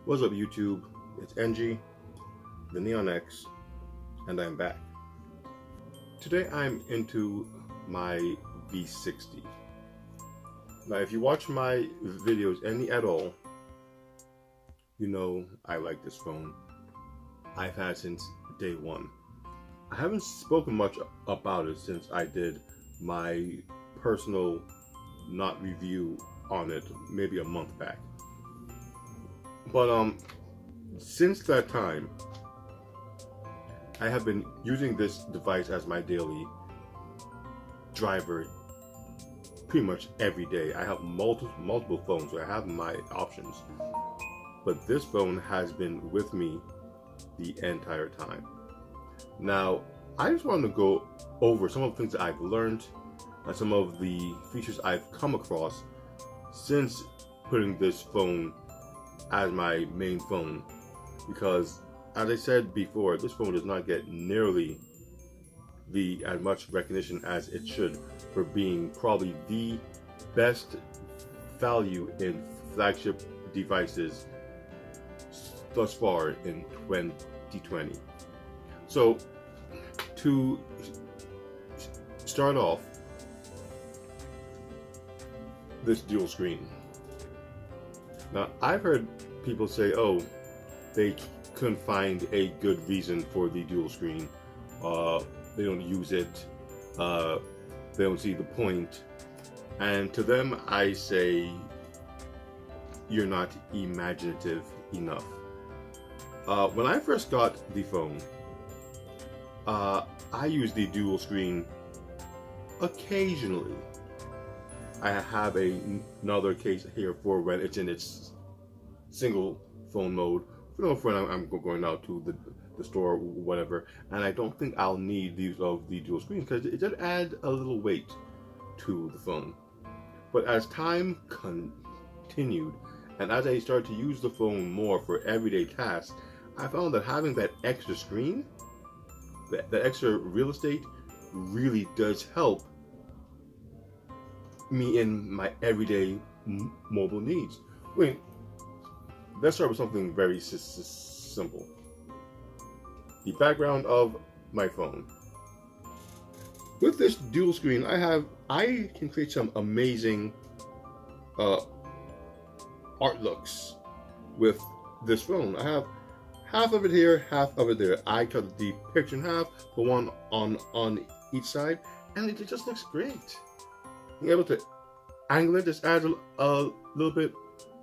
What's up, YouTube? It's NG, the Neon X, and I'm back. Today I'm into my V60. Now, if you watch my videos any at all, you know I like this phone. I've had it since day one. I haven't spoken much about it since I did my personal not review on it maybe a month back. But since that time, I have been using this device as my daily driver pretty much every day. I have multiple phones, so I have my options. But this phone has been with me the entire time. Now, I just want to go over some of the things that I've learned and some of the features I've come across since putting this phone as my main phone, because as I said before, this phone does not get nearly as much recognition as it should for being probably the best value in flagship devices thus far in 2020. So to start off, this dual screen. Now, I've heard people say, oh, they couldn't find a good reason for the dual screen. They don't use it. They don't see the point. And to them, I say, you're not imaginative enough. When I first got the phone, I used the dual screen occasionally. I have another case here for when it's in its single phone mode. For when I'm going out to the store or whatever, and I don't think I'll need these of the dual screen because it did add a little weight to the phone. But as time continued, and as I started to use the phone more for everyday tasks, I found that having that extra screen, that extra real estate, really does help me in my everyday mobile needs. Wait, let's start with something very simple. The background of my phone. With this dual screen, I can create some amazing art looks with this phone. I have half of it here, half of it there. I cut the picture in half, put one on each side, and it just looks great. Being able to angle it just adds a little bit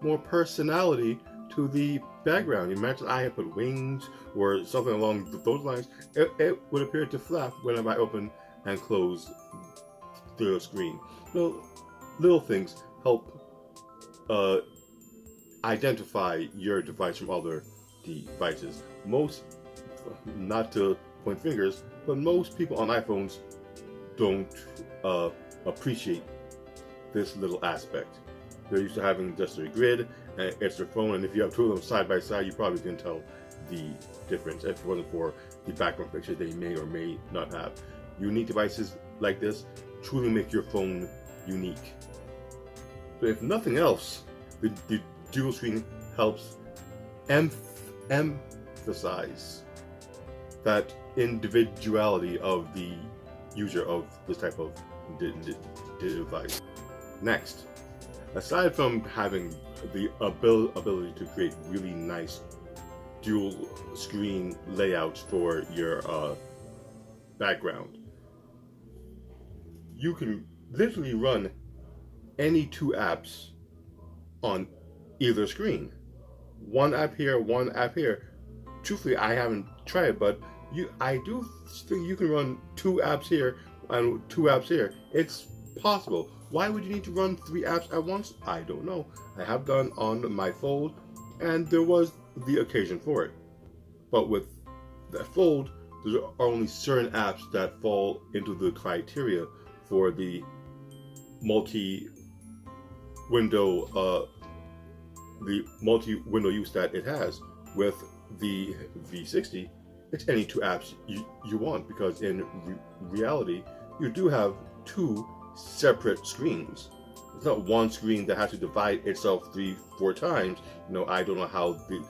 more personality to the background. Imagine I had put wings or something along those lines. It would appear to flap whenever I open and close the screen. Little things help identify your device from other devices. Most, not to point fingers, but most people on iPhones don't appreciate this little aspect. They're used to having just a grid and it's their phone, and if you have two of them side by side, you probably can tell the difference if it wasn't for the background picture they may or may not have. Unique devices like this truly make your phone unique. But if nothing else, the dual screen helps emphasize that individuality of the user of this type of device. Next, aside from having the ability to create really nice dual screen layouts for your background, you can literally run any two apps on either screen. One app here, one app here. Truthfully, I haven't tried it, but I do think you can run two apps here and two apps here. It's possible. Why would you need to run three apps at once? I don't know. I have done on my Fold, and there was the occasion for it. But with that Fold, there are only certain apps that fall into the criteria for the multi-window use that it has. With the V60, it's any two apps you want, because in reality, you do have two separate screens. it's not one screen that has to divide itself 3-4 times. You know, I don't know how the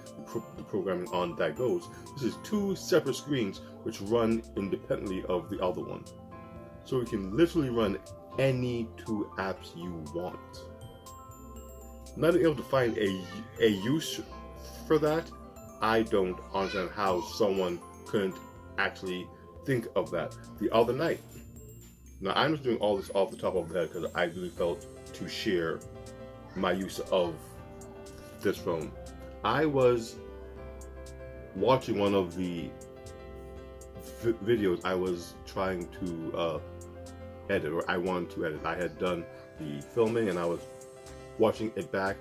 programming on that goes. This is 2 separate screens which run independently of the other one. So we can literally run any 2 apps you want. Not able to find a use for that. I don't understand how someone couldn't actually think of that the other night. Now, I'm just doing all this off the top of the head because I really felt to share my use of this phone. I was watching one of the videos I was trying to edit, or I wanted to edit. I had done the filming and I was watching it back,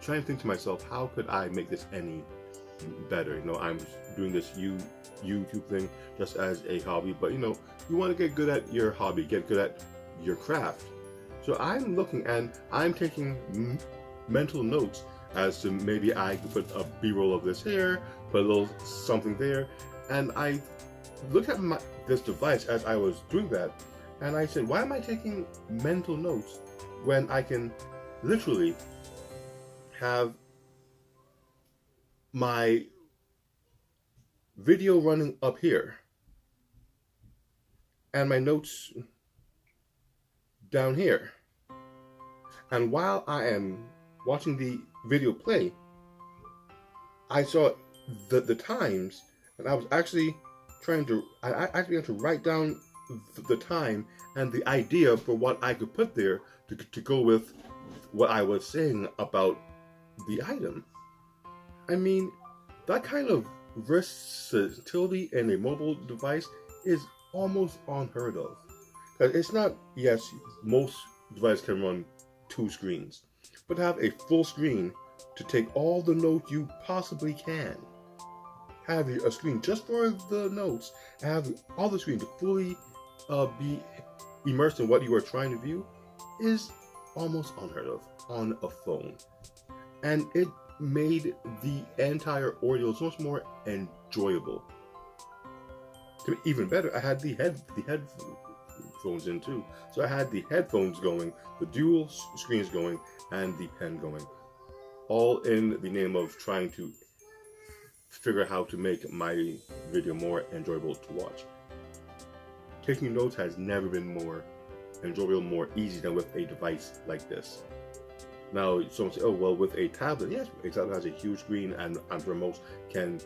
trying to think to myself, how could I make this any better? You know, I'm doing this YouTube thing just as a hobby, but you know, you want to get good at your hobby, get good at your craft. So I'm looking and I'm taking mental notes as to maybe I could put a B-roll of this here, put a little something there, and I looked at this device as I was doing that, and I said, why am I taking mental notes when I can literally have my video running up here and my notes down here, and while I am watching the video play, I saw the times, and I was actually I actually began to write down the time and the idea for what I could put there to go with what I was saying about the item. I mean, that kind of versatility in a mobile device is almost unheard of. Because it's not, yes, most devices can run 2 screens, but to have a full screen to take all the notes you possibly can, have a screen just for the notes, and have the other screen to fully be immersed in what you are trying to view, is almost unheard of on a phone. And it made the entire ordeal so much more enjoyable. To be even better, I had the headphones in too. So I had the headphones going, the dual screens going, and the pen going, all in the name of trying to figure out how to make my video more enjoyable to watch. Taking notes has never been more enjoyable, more easy than with a device like this. Now, someone say, oh, well, with a tablet, yes, a tablet has a huge screen, and I'm sure most can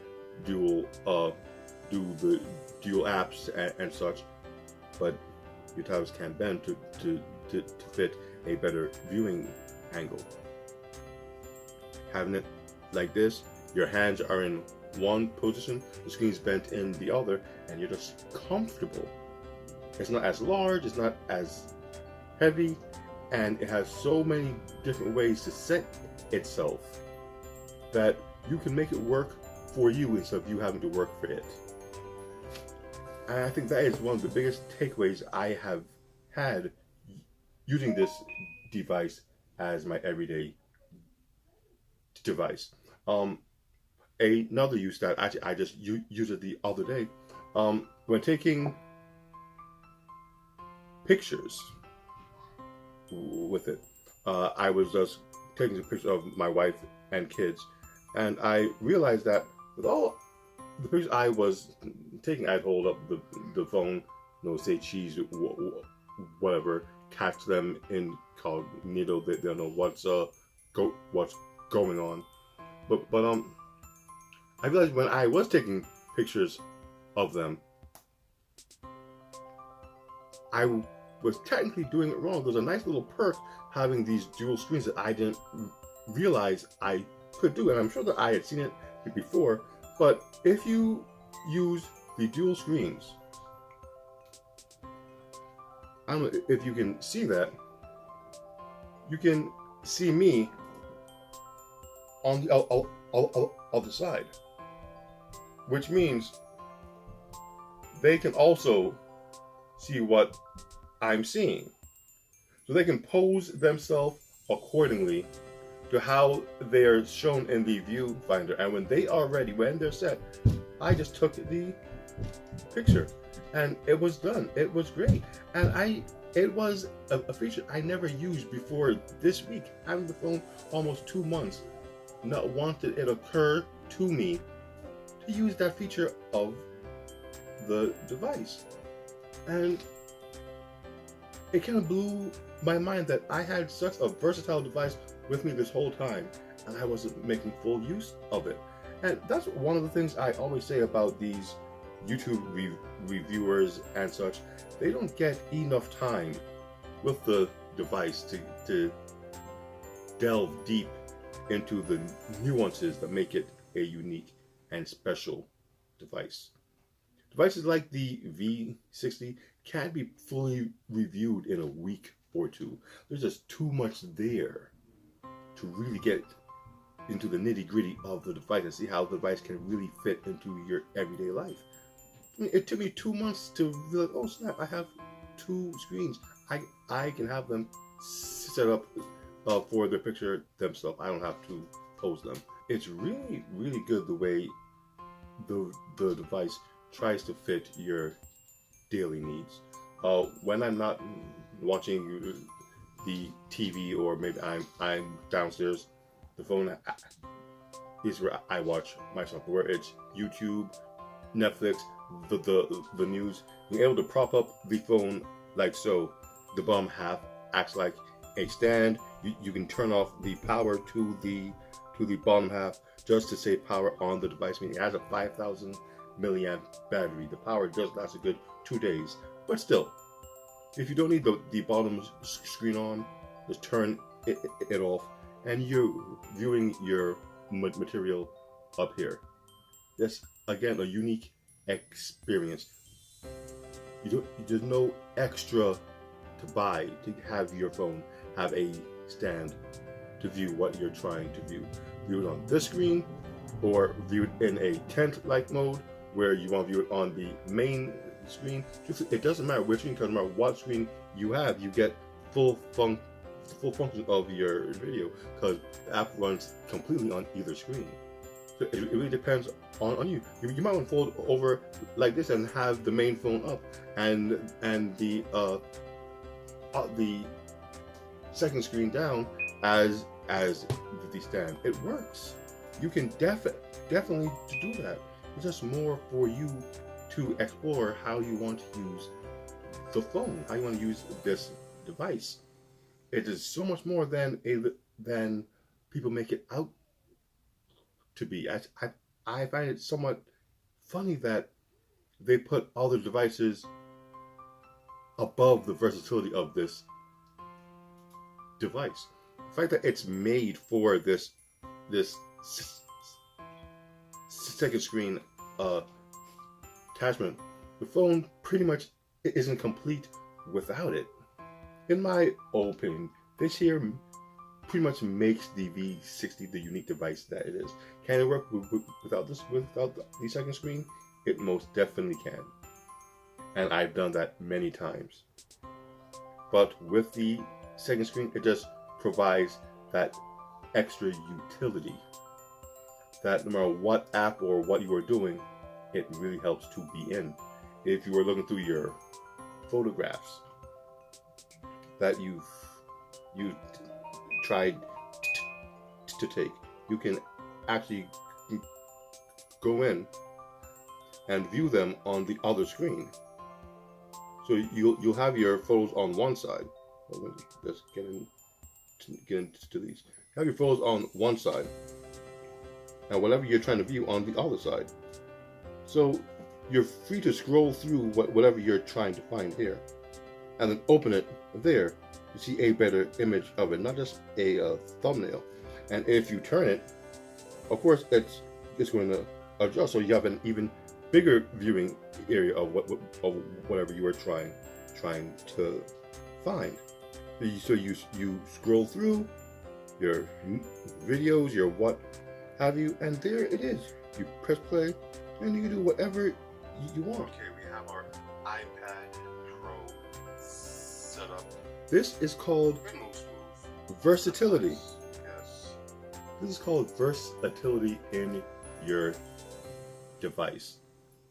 do the dual apps and such, but your tablets can bend to fit a better viewing angle. Having it like this, your hands are in one position, the screen's bent in the other, and you're just comfortable. It's not as large, it's not as heavy, and it has so many different ways to set itself that you can make it work for you instead of you having to work for it. And I think that is one of the biggest takeaways I have had using this device as my everyday device. Another use that I just used it the other day, when taking pictures with it. I was just taking a picture of my wife and kids, and I realized that with all the pictures I was taking, I'd hold up the phone, you know, say cheese, whatever, catch them incognito. They don't know what's going on. But I realized when I was taking pictures of them, I was technically doing it wrong. There's a nice little perk having these dual screens that I didn't realize I could do, and I'm sure that I had seen it before. But if you use the dual screens, I don't know if you can see that. You can see me on the other side, which means they can also see what I'm seeing. So they can pose themselves accordingly to how they are shown in the viewfinder. And when they are ready, when they're set, I just took the picture and it was done. It was great. And I it was a feature I never used before this week. Having the phone almost 2 months, not once did it occur to me to use that feature of the device. And it kind of blew my mind that I had such a versatile device with me this whole time, and I wasn't making full use of it. And that's one of the things I always say about these YouTube reviewers and such. They don't get enough time with the device to delve deep into the nuances that make it a unique and special device. Devices like the V60 can't be fully reviewed in a week or two. There's just too much there to really get into the nitty-gritty of the device and see how the device can really fit into your everyday life. I mean, it took me 2 months to be like, oh snap, I have 2 screens. I can have them set up for the picture themselves. I don't have to pose them. It's really, really good the way the device tries to fit your daily needs. When I'm not watching the TV, or maybe I'm downstairs, the phone is where I watch myself. Where it's YouTube, Netflix, the news. Being able to prop up the phone like so, the bottom half acts like a stand. You can turn off the power to the bottom half just to save power on the device. Meaning it has a 5,000 milliamp battery. The power does last a good 2 days, but still, if you don't need the bottom screen on, just turn it off, and you're viewing your material up here. That's again a unique experience. There's no extra to buy to have your phone have a stand to view what you're trying to view. View it on this screen, or view it in a tent-like mode where you want to view it on the main screen. It doesn't matter which screen, it doesn't matter what screen you have, you get full function of your video, because the app runs completely on either screen. So it really depends on you. You might want to fold over like this and have the main phone up, and the second screen down as the stand. It works. You can definitely do that. It's just more for you to explore how you want to use the phone, how you want to use this device. It is so much more than people make it out to be. I find it somewhat funny that they put all the devices above the versatility of this device. The fact that it's made for this second screen attachment, the phone pretty much isn't complete without it. In my opinion, this here pretty much makes the V60 the unique device that it is. Can it work without the second screen? It most definitely can, and I've done that many times. But with the second screen, it just provides that extra utility that no matter what app or what you are doing, it really helps to be in. If you are looking through your photographs that you've tried to take, you can actually go in and view them on the other screen. So you'll have your photos on one side. Let's get into these. You have your photos on one side, and whatever you're trying to view on the other side. So you're free to scroll through whatever you're trying to find here, and then open it there to see a better image of it, not just a thumbnail. And if you turn it, of course, it's going to adjust, so you have an even bigger viewing area of whatever you are trying to find. So you scroll through your videos, your what have you, and there it is. You press play, and you can do whatever you want. Okay, we have our iPad Pro set up. This is called versatility. Yes. This is called versatility in your device.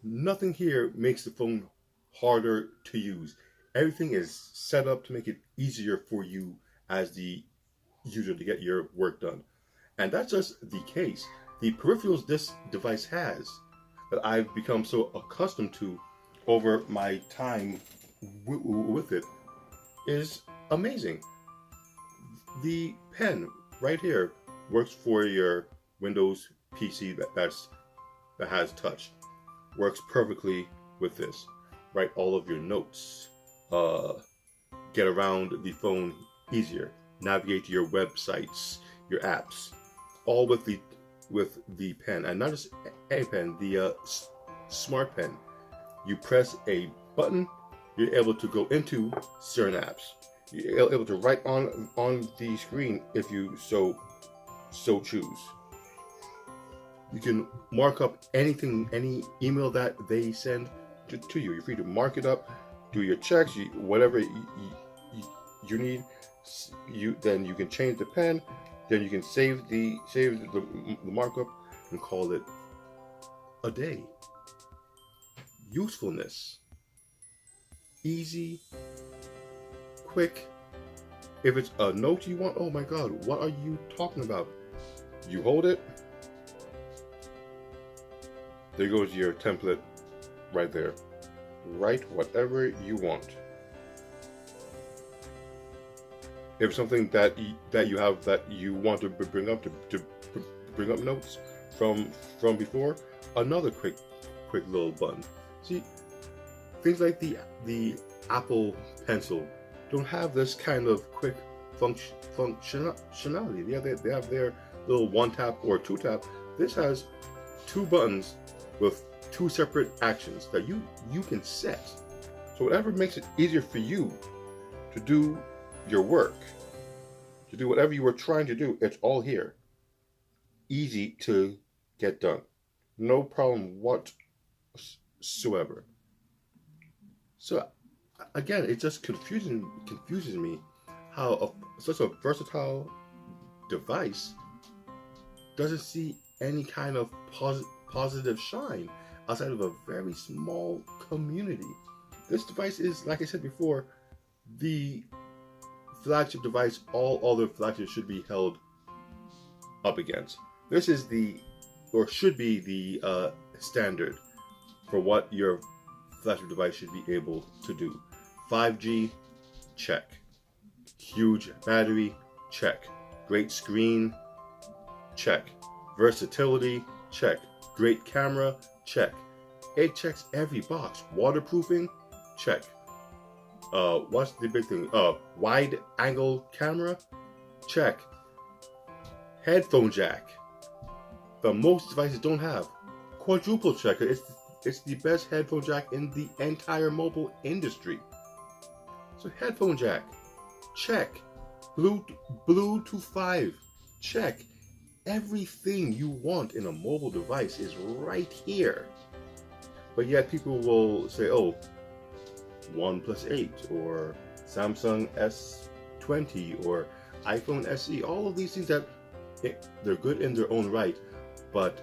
Nothing here makes the phone harder to use. everything is set up to make it easier for you as the user to get your work done. And that's just the case. The peripherals this device has that I've become so accustomed to over my time with it is amazing. The pen right here works for your Windows PC that has touch. Works perfectly with this. Write all of your notes. Get around the phone easier. Navigate to your websites, your apps, all with the pen, and not just a pen, the smart pen. You press a button, you're able to go into certain apps. You're able to write on the screen if you so choose. You can mark up anything, any email that they send to you. You're free to mark it up, do your checks, whatever you need. Then you can change the pen. Then you can save the markup and call it a day. Usefulness. Easy. Quick. If it's a note you want, oh my God, what are you talking about? You hold it. There goes your template right there. Write whatever you want. If something that you have that you want to bring up to bring up notes from before, another quick little button. See, things like the Apple Pencil don't have this kind of quick functionality. They have their little one tap or two tap. This has two buttons with two separate actions that you can set. So whatever makes it easier for you to do your work, to do whatever you were trying to do, it's all here. Easy to get done. No problem whatsoever. So again, it just confuses me how such a versatile device doesn't see any kind of positive shine outside of a very small community. This device is, like I said before, the flagship device all other flagships should be held up against. This is should be the standard for what your flagship device should be able to do. 5G, check. Huge battery, check. Great screen, check. Versatility, check. Great camera, check. It checks every box. Waterproofing, check. What's the big thing? Wide angle camera, check. Headphone jack. The most devices don't have. Quadruple checker. It's the best headphone jack in the entire mobile industry. So headphone jack, check. Bluetooth 5, check. Everything you want in a mobile device is right here. But yet people will say, oh, OnePlus 8 or Samsung S20 or iPhone SE, all of these things that they're good in their own right, but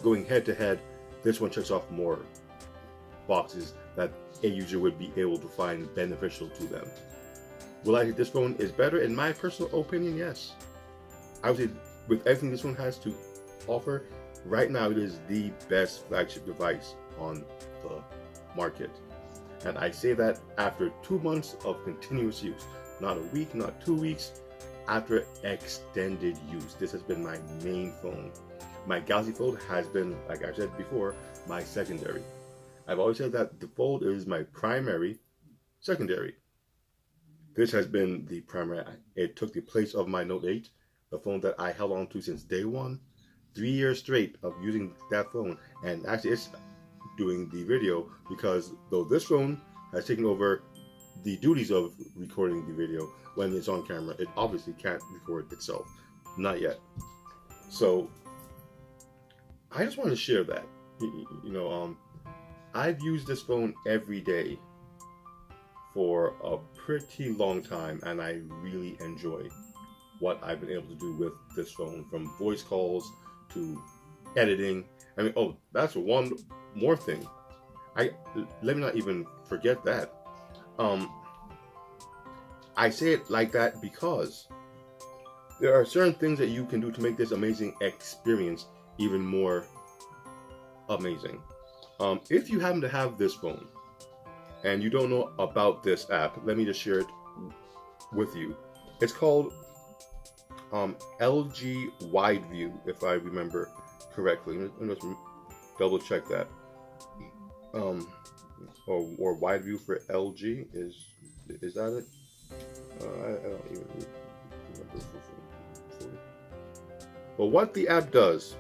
going head to head, this one checks off more boxes that a user would be able to find beneficial to them. Will I say this phone is better? In my personal opinion, yes. I would say with everything this one has to offer, right now it is the best flagship device on the market. And I say that after 2 months of continuous use. Not a week, not 2 weeks, after extended use. This has been my main phone. My Galaxy Fold has been, like I said before, my secondary. I've always said that the Fold is my primary, secondary. This has been the primary. It took the place of my Note 8, the phone that I held on to since day one. 3 years straight of using that phone. And actually it's doing the video, because though this phone has taken over the duties of recording the video when it's on camera, it obviously can't record itself. Not yet. So I just wanted to share that. I've used this phone every day for a pretty long time, and I really enjoy what I've been able to do with this phone, from voice calls to editing. I mean, that's one more thing. Let me not even forget that. I say it like that because there are certain things that you can do to make this amazing experience even more amazing. If you happen to have this phone and you don't know about this app, let me just share it with you. It's called LG Wide View, if I remember correctly. Let me just double check that. Or Wide View for LG, is that it? I don't even remember. But what the app does,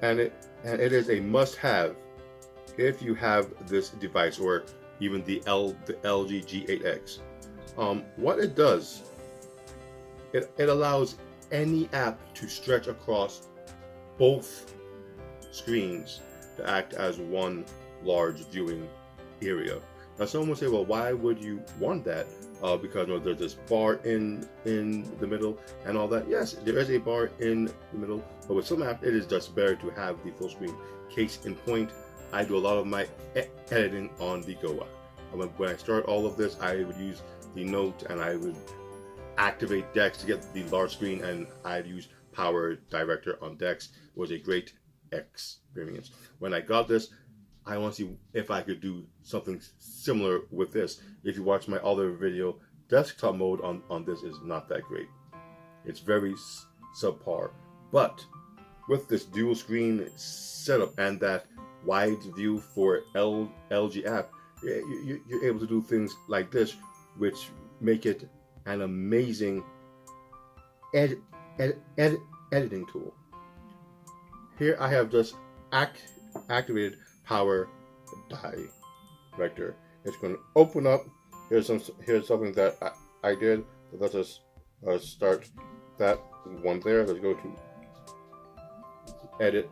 and it is a must-have if you have this device, or even the LG G8X. What it does, it allows any app to stretch across both screens to act as one large viewing area. Now, someone will say, well, why would you want that? Because there's this bar in the middle and all that. Yes, there is a bar in the middle, but with some apps, it is just better to have the full screen. Case in point, I do a lot of my editing on the go. When I start all of this, I would use the Note and I would activate DeX to get the large screen, and I'd use Power Director on DeX. It was a great experience. When I got this, I want to see if I could do something similar with this. If you watch my other video, desktop mode on this is not that great. It's very subpar. But with this dual screen setup and that wide view for LG app, you're able to do things like this, which make it an amazing editing tool. Here I have just activated Power Director. It's going to open up. Here's something that I did. Let us start that one there. Let's go to Edit,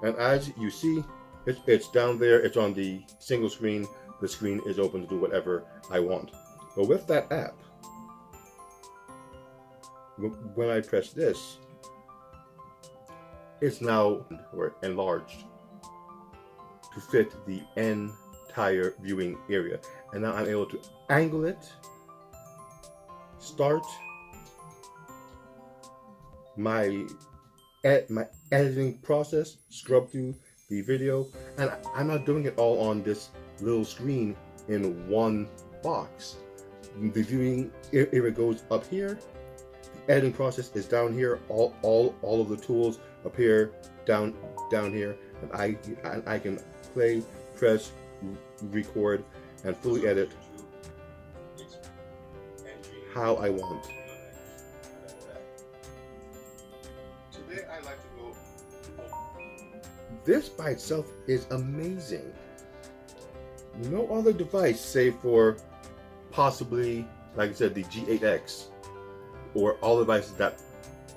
and as you see, it's down there. It's on the single screen. The screen is open to do whatever I want. But with that app, when I press this, it's now enlarged to fit the entire viewing area. And now I'm able to angle it, start my editing process, scrub through the video, and I'm not doing it all on this little screen in one box. The viewing area goes up here, the editing process is down here, all of the tools appear down here, and I can play, press, record, and fully edit how I want. Today I like to go. This by itself is amazing. No other device, save for possibly, like I said, the G8X, or all devices that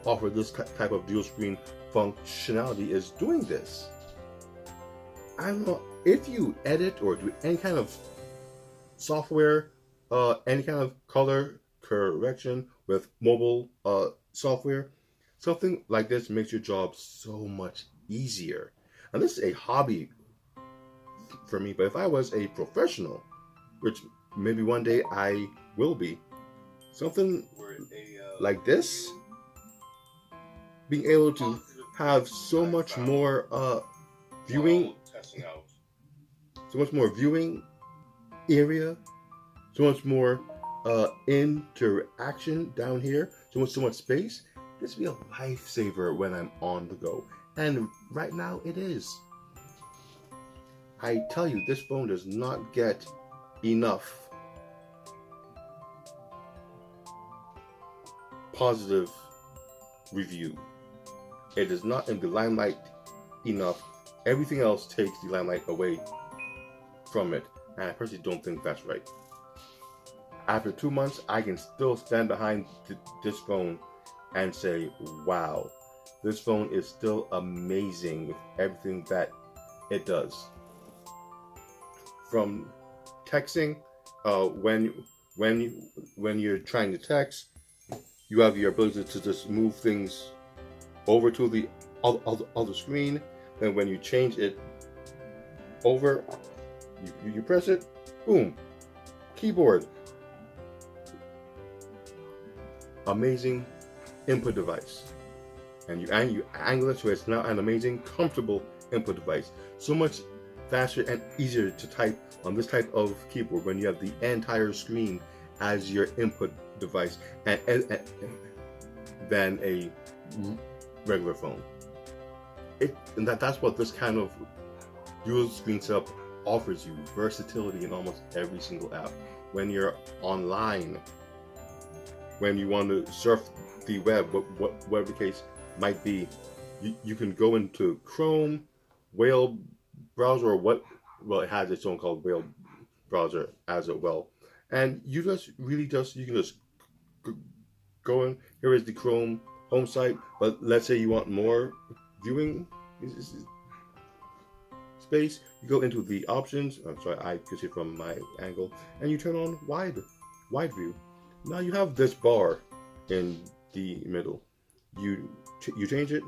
offer this type of dual screen functionality, is doing this. I don't know if you edit or do any kind of software, any kind of color correction with mobile software, something like this makes your job so much easier. And this is a hobby for me, but if I was a professional, which maybe one day I will be, something like this, being able to have so much more viewing area, so much more interaction down here, so much space. This will be a lifesaver when I'm on the go, and right now it is. I tell you, this phone does not get enough positive review. It is not in the limelight enough. Everything else takes the limelight away from it, and I personally don't think that's right. After 2 months, I can still stand behind this phone and say, wow, this phone is still amazing with everything that it does. From texting, when you're trying to text, you have your ability to just move things over to the other screen. Then when you change it over, you press it, boom, keyboard. Amazing input device. And you angle it so it's now an amazing, comfortable input device. So much faster and easier to type on this type of keyboard when you have the entire screen as your input device and than a regular phone. That's what this kind of dual screen setup offers you: versatility in almost every single app. When you're online, when you want to surf the web, whatever the case might be, you can go into Chrome, Whale browser, or well, it has its own called Whale browser as well, and you can just go in. Here is the Chrome home site, but let's say you want more viewing space, you go into the options. I'm sorry, I can see from my angle, and you turn on wide view. Now you have this bar in the middle. You change it,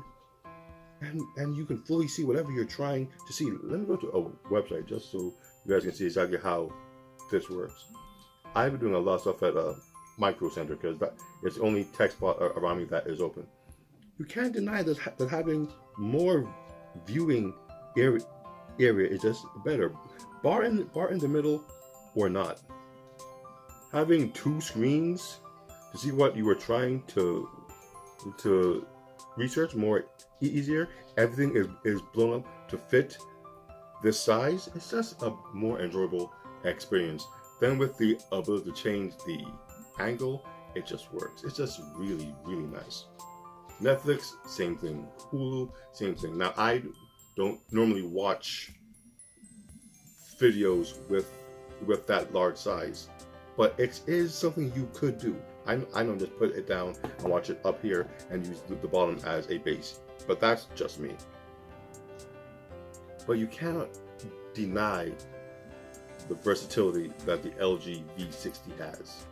and you can fully see whatever you're trying to see. Let me go to a website just so you guys can see exactly how this works. I've been doing a lot of stuff at Micro Center because it's the only tech spot around me that is open. You can't deny that having more viewing area is just better. Bar in the middle or not. Having two screens to see what you were trying to research more easier. Everything is blown up to fit this size. It's just a more enjoyable experience. Then with the ability to change the angle, it just works. It's just really, really nice. Netflix, same thing. Hulu, same thing. Now, I don't normally watch videos with that large size, but it is something you could do. I don't just put it down and watch it up here and use the bottom as a base, but that's just me. But you cannot deny the versatility that the LG V60 has.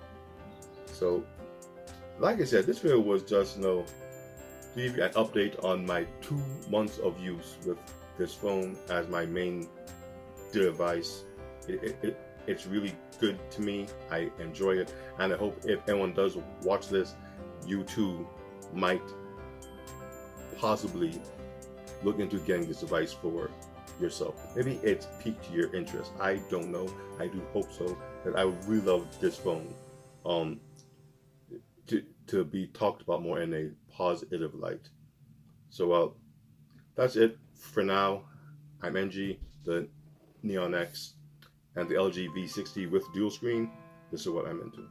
So, like I said, this video was just to give you an update on my 2 months of use with this phone as my main device. It's really good to me. I enjoy it, and I hope if anyone does watch this, you too might possibly look into getting this device for yourself. Maybe it's piqued your interest. I don't know. I do hope so. That I would really love this phone to be talked about more in a positive light. So that's it for now. I'm NG, the Neon X, and the LG V60 with dual screen. This is what I'm into.